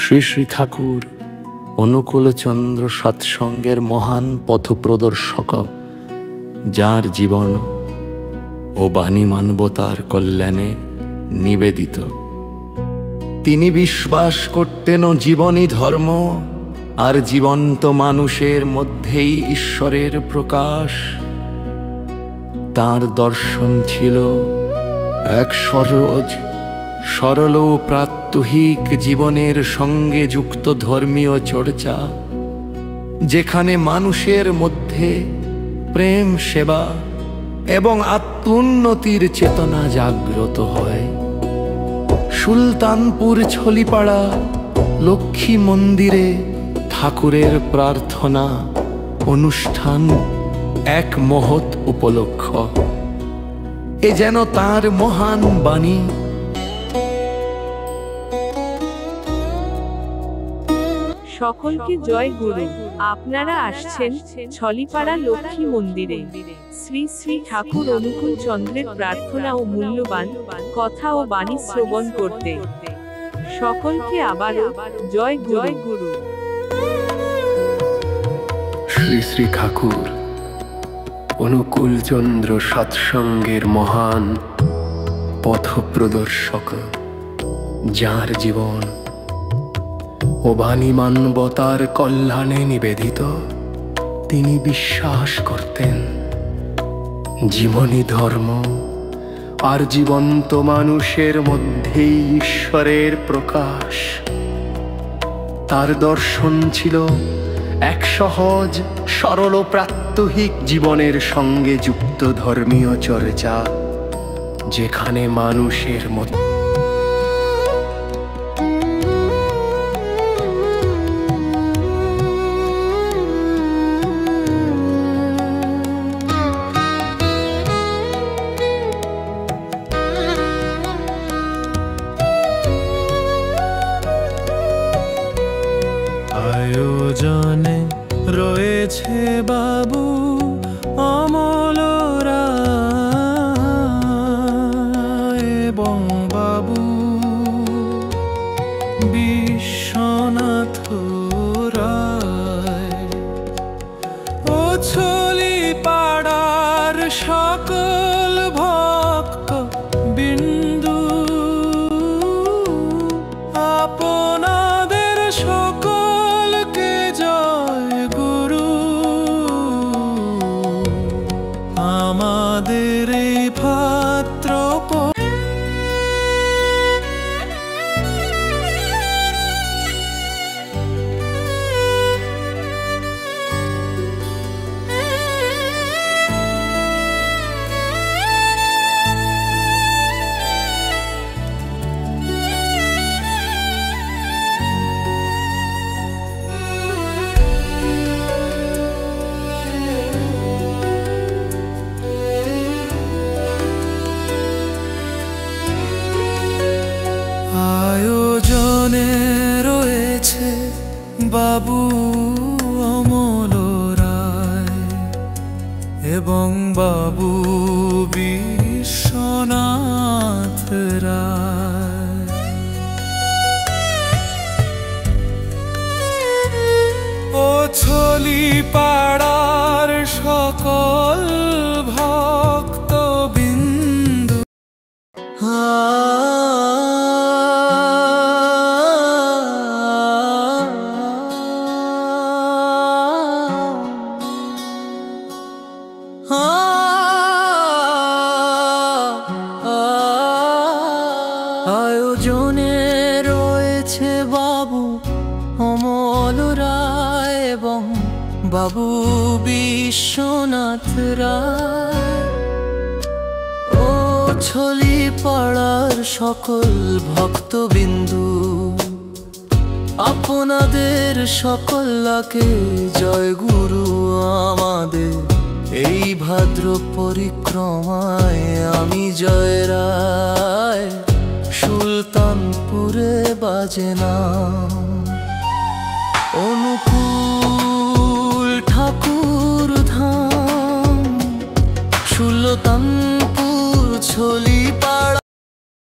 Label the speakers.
Speaker 1: শ্রী শ্রী ঠাকুর অনুকূলচন্দ্র সৎসঙ্গের মহান পথপ্রদর্শক, যার জীবন ও বাণী মানবতার কল্যাণে নিবেদিত। তিনি বিশ্বাস করতেন জীবনই ধর্ম, আর জীবন্ত মানুষের মধ্যেই ঈশ্বরের প্রকাশ। তার দর্শন ছিল এক সহজ সরল ও প্রাত্যহিক জীবনের সঙ্গে যুক্ত ধর্মীয় চর্চা, যেখানে মানুষের মধ্যে প্রেম, সেবা এবং আত্মোন্নতির চেতনা জাগ্রত হয়। সুলতানপুর ছলিপাড়া লক্ষ্মী মন্দিরে ঠাকুরের প্রার্থনা অনুষ্ঠান এক মহৎ উপলক্ষ। এ যেন তার মহান বাণী।
Speaker 2: সকলকে জয় গুরু। আপনারা আসছেন ছলিপাড়া লক্ষ্মী মন্দিরে শ্রী শ্রী ঠাকুর অনুকূল চন্দ্রের প্রার্থনা ও মূল্যবান কথা ও বাণী শ্রবণ করতে। সকলকে আবারও জয় জয় গুরু।
Speaker 3: শ্রী শ্রী ঠাকুর অনুকূলচন্দ্র সৎসঙ্গের মহান পথপ্রদর্শক, যার জীবন ও বাণী মানবতার কল্যাণে নিবেদিত। তিনি বিশ্বাস করতেন জীবনই ধর্ম, আর জীবন্ত মানুষের মধ্যেই ঈশ্বরের প্রকাশ। তার দর্শন ছিল এক সহজ সরল প্রাত্যহিক জীবনের সঙ্গে যুক্ত ধর্মীয় চর্চা, যেখানে মানুষের মধ্যে
Speaker 4: আয়োজনে রয়েছে বাবু অমল রায় এবং বাবু বিশ্বনাথ রায় ও ছলি পাড়ার সকল ভক্ত বিন্দু আপনাদের সকলকে জয় গুরু। আমাদের এই পাত্র আয়োজনে রয়েছে বাবু অমল রায় এবং বাবু বিশ্বনাথ রায় ও ছলি পাড়ার সকল ভক্ত বিন্দু। আয়োজনে রয়েছে বাবু অমল রায় এবং বাবু বিশ্বনাথ রায় ও ছলি পাড়ার সকল ভক্তবিন্দু আপনাদের সকলকে জয় গুরু। আমাদের এই ভাদ্র পরিক্রমায় আমি জয় রায় সুলতানপুরে বাজে না। অনুকূল ঠাকুর ধাম সুলতানপুর ছলি